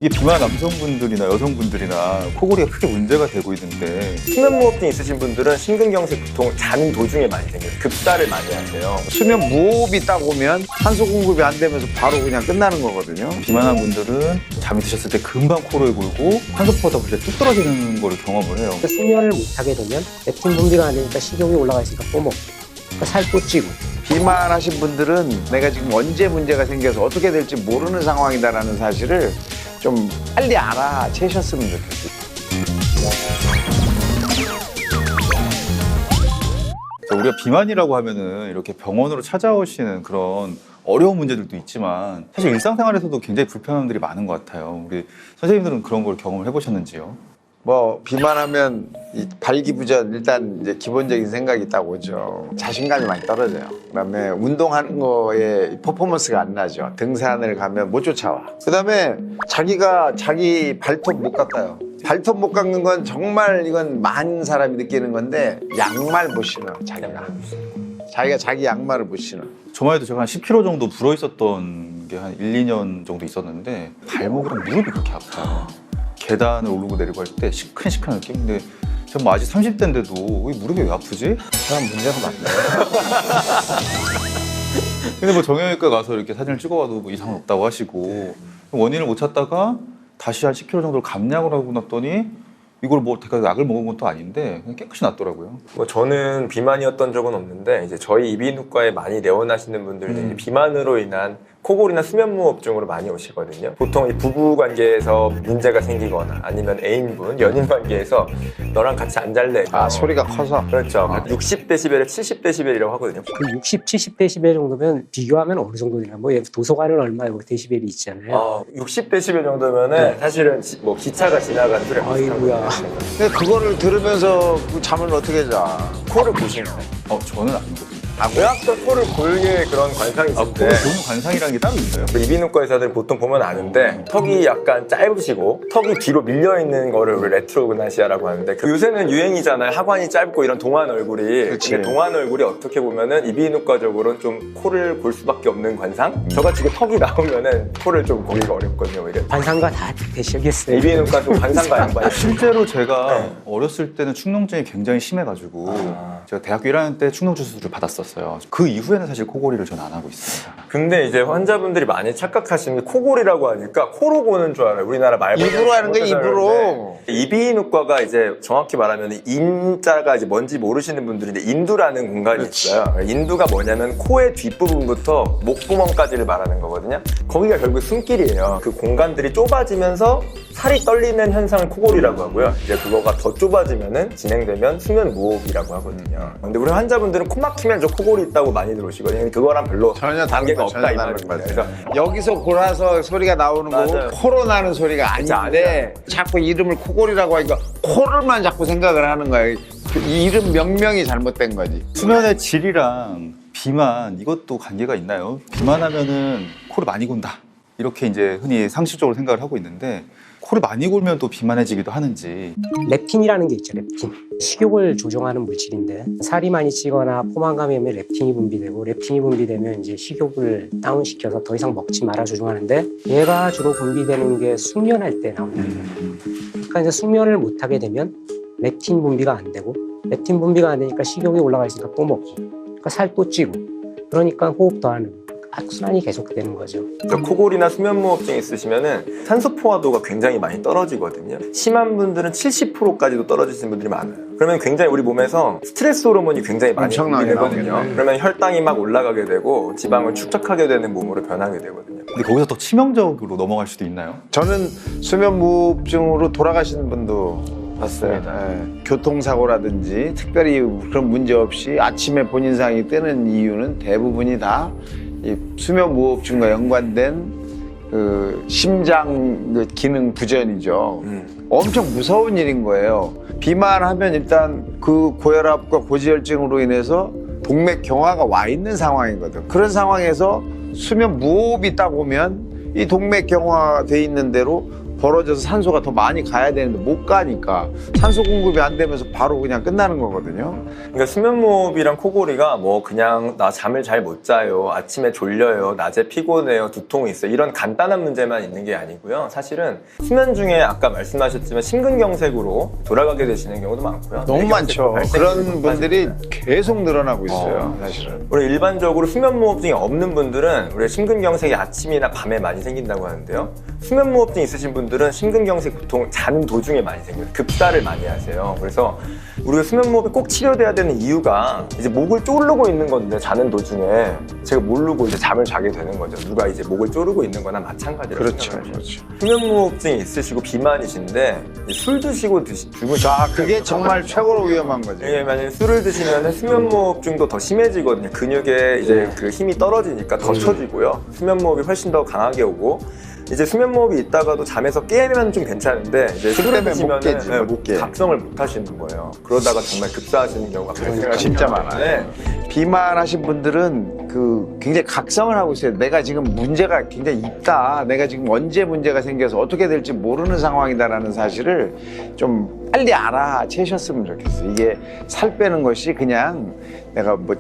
이게 비만 남성분들이나 여성분들이나 코골이가 크게 문제가 되고 있는데 수면무호흡증 있으신 분들은 심근경색 보통 자는 도중에 많이 생겨요. 급사를 많이 하세요. 수면 무호흡이 딱 오면 산소 공급이 안 되면서 바로 그냥 끝나는 거거든요. 비만한 분들은 잠이 드셨을 때 금방 코를 골고 산소포가 불때 뚝 떨어지는 거를 경험을 해요. 수면을 못하게 되면 렙틴 분비가 안 되니까 식욕이 올라가 있으니까 또 먹고 그러니까 살도 찌고. 비만하신 분들은 내가 지금 언제 문제가 생겨서 어떻게 될지 모르는 상황이다라는 사실을 좀 빨리 알아채셨으면 좋겠어요. 우리가 비만이라고 하면은 이렇게 병원으로 찾아오시는 그런 어려운 문제들도 있지만 사실 일상생활에서도 굉장히 불편함들이 많은 것 같아요. 우리 선생님들은 그런 걸 경험을 해보셨는지요? 뭐 비만하면 이 발기부전 일단 이제 기본적인 생각이 딱 오죠. 자신감이 많이 떨어져요. 그다음에 운동하는 거에 퍼포먼스가 안 나죠. 등산을 가면 못 쫓아와. 그다음에 자기가 자기 발톱 못 깎아요. 발톱 못 깎는 건 정말 이건 많은 사람이 느끼는 건데 양말 못 신어 자기가 자기 양말을 못 신어. 저만 해도 제가 한 10kg 정도 불어 있었던 게 한 1, 2년 정도 있었는데 발목이랑 무릎이 그렇게 아파요. 계단을 오르고 내리고 할 때 시큰시큰 느낌? 근데 제가 뭐 아직 30대인데도 왜 무릎이 왜 아프지? 그런 문제가 많네요. 근데 뭐 정형외과 가서 이렇게 사진을 찍어봐도 뭐 이상 없다고 하시고 원인을 못 찾다가 다시 한 10kg 정도를 감량을 하고 났더니 이걸 뭐 제가 약을 먹은 것도 아닌데 그냥 깨끗이 낫더라고요. 뭐 저는 비만이었던 적은 없는데 이제 저희 이비인후과에 많이 내원하시는 분들은 이제 비만으로 인한 코골이나 수면무호흡증으로 많이 오시거든요. 보통 이 부부 관계에서 문제가 생기거나 아니면 애인분, 연인 관계에서 너랑 같이 안 잘래. 소리가 커서. 그렇죠. 60데시벨에 70데시벨이라고 하거든요. 그 60, 70데시벨 정도면 비교하면 어느 정도 되나? 뭐 도서관은 얼마에 뭐 데시벨이 있잖아요. 60데시벨 정도면은 사실은 뭐 기차가 지나가는 소리. 아이고야. 근데 그거를 들으면서 그 잠을 어떻게 자? 코를 보시나요? 저는 아니거든요. 외학도 코를 골게 그런 관상이 있는데 코를 보는 관상이라는 게 따로 있어요? 이비인후과 의사들 보통 보면 아는데 턱이 약간 짧으시고 턱이 뒤로 밀려있는 거를 우리 레트로그나시아라고 하는데 요새는 유행이잖아요. 하관이 짧고 이런 동안 얼굴이. 그치. 근데 동안 얼굴이 어떻게 보면은 이비인후과적으로는 좀 코를 골 수밖에 없는 관상? 저같이 턱이 나오면은 코를 좀 고기가 어렵거든요. 오히려. 관상가 다 되시겠어요. 이비인후과 좀 관상가 양반이 실제로 제가 어렸을 때는 축농증이 굉장히 심해가지고 제가 대학교 1학년 때 축농 수술을 받았었어요. 그 이후에는 사실 코골이를 저는 안 하고 있습니다. 근데 이제 환자분들이 많이 착각하시는 게 코골이라고 하니까 코로 고는 줄 알아요. 우리나라 말벌 입으로 하는 거야, 입으로. 이비인후과가 이제 정확히 말하면 인자가 이제 뭔지 모르시는 분들인데 인두라는 공간이 있어요. 인두가 뭐냐면 코의 뒷부분부터 목구멍까지를 말하는 거거든요. 거기가 결국 숨길이에요. 그 공간들이 좁아지면서 살이 떨리는 현상을 코골이라고 하고요. 이제 그거가 더 좁아지면은 진행되면 수면 무호흡이라고 하거든요. 근데 우리 환자분들은 코 막히면 저 코골이 있다고 많이 들으시거든요. 근데 그거랑 별로 전혀 관계가 다른 없다 이 거예요. 말입니다. 전혀 다른 그래서 거예요. 여기서 골아서 소리가 나오는 거고 맞아요. 코로 나는 소리가 아닌데 자꾸 이름을 코골이라고 하니까 코를만 자꾸 생각을 하는 거예요. 그 이름 명명이 잘못된 거지. 수면의 질이랑 비만 이것도 관계가 있나요? 비만하면은 코를 많이 곤다 이렇게 이제 흔히 상식적으로 생각을 하고 있는데 코를 많이 골면 또 비만해지기도 하는지. 렙틴이라는 게 있죠. 렙틴. 식욕을 조종하는 물질인데 살이 많이 찌거나 포만감이 오면 렙틴이 분비되고 렙틴이 분비되면 이제 식욕을 다운시켜서 더 이상 먹지 마라 조종하는데 얘가 주로 분비되는 게 숙면할 때 나옵니다. 그러니까 이제 숙면을 못하게 되면 렙틴 분비가 안 되고 렙틴 분비가 안 되니까 식욕이 올라가 있으니까 또 먹고 그러니까 살도 찌고 그러니까 호흡 더하는 악순환이 계속되는 거죠. 코골이나 수면무호흡증 있으시면은 산소 포화도가 굉장히 많이 떨어지거든요. 심한 분들은 70%까지도 떨어지시는 분들이 많아요. 그러면 굉장히 우리 몸에서 스트레스 호르몬이 굉장히 많이 엄청나게 분비되거든요. 나오겠네. 그러면 혈당이 막 올라가게 되고 지방을 축적하게 되는 몸으로 변하게 되거든요. 근데 거기서 더 치명적으로 넘어갈 수도 있나요? 저는 수면 무호흡증으로 돌아가시는 분도 봤어요. 교통사고라든지 특별히 그런 문제 없이 아침에 본인 상이 뜨는 이유는 대부분이 다 이 수면 무호흡증과 연관된 그 심장 그 기능 부전이죠. 엄청 무서운 일인 거예요. 비만하면 일단 그 고혈압과 고지혈증으로 인해서 동맥 경화가 와 있는 상황이거든. 그런 상황에서 수면 무호흡이 딱 오면 이 동맥 경화돼 있는 대로 벌어져서 산소가 더 많이 가야 되는데 못 가니까 산소 공급이 안 되면서 바로 그냥 끝나는 거거든요. 그러니까 수면무호흡이랑 코골이가 뭐 그냥 나 잠을 잘 못 자요, 아침에 졸려요, 낮에 피곤해요, 두통이 있어요 이런 간단한 문제만 있는 게 아니고요. 사실은 수면 중에 아까 말씀하셨지만 심근경색으로 돌아가게 되시는 경우도 많고요. 너무 많죠. 그런 발생률도 분들이 계속 늘어나고 있어요. 사실은. 우리 일반적으로 수면무호흡증이 없는 분들은 우리 심근경색이 아침이나 밤에 많이 생긴다고 하는데요. 수면무호흡증 있으신 분들은 심근경색 보통 자는 도중에 많이 생겨요. 급사를 많이 하세요. 그래서 우리가 수면무호흡이 꼭 치료돼야 되는 이유가 이제 목을 조르고 있는 건데 자는 도중에 제가 모르고 이제 잠을 자게 되는 거죠. 누가 이제 목을 조르고 있는 거나 마찬가지로 그렇죠. 생각하시면 그렇죠. 수면무호흡증이 있으시고 비만이신데 술 드시고 주무시면 그게 정말 최고로 위험한 거죠. 예, 만약에 술을 드시면 수면무호흡증도 더 심해지거든요. 근육에 이제 그 힘이 떨어지니까 더 처지고요. 수면무호흡이 훨씬 더 강하게 오고 이제 수면무호흡이 있다가도 잠에서 깨면 좀 괜찮은데 이제 술 술을 때문에 못 드시면 깨지, 못 깨. 각성을 못 하시는 거예요. 그러다가 정말 급사하시는 경우가 발생하시는 진짜 경우가 많아요. 있는데 비만하신 분들은 그 굉장히 각성을 하고 있어요. 내가 지금 문제가 굉장히 있다. 내가 지금 언제 문제가 생겨서 어떻게 될지 모르는 상황이다라는 사실을 좀 빨리 알아채셨으면 좋겠어요. 이게 살 빼는 것이 그냥 내가 뭐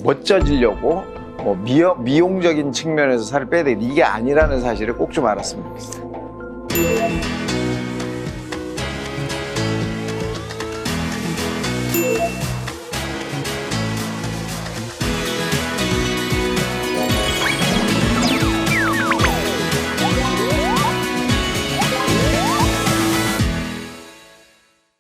멋져지려고 뭐 미용적인 측면에서 살을 빼야 돼. 이게 아니라는 사실을 꼭 좀 알았으면 좋겠어요.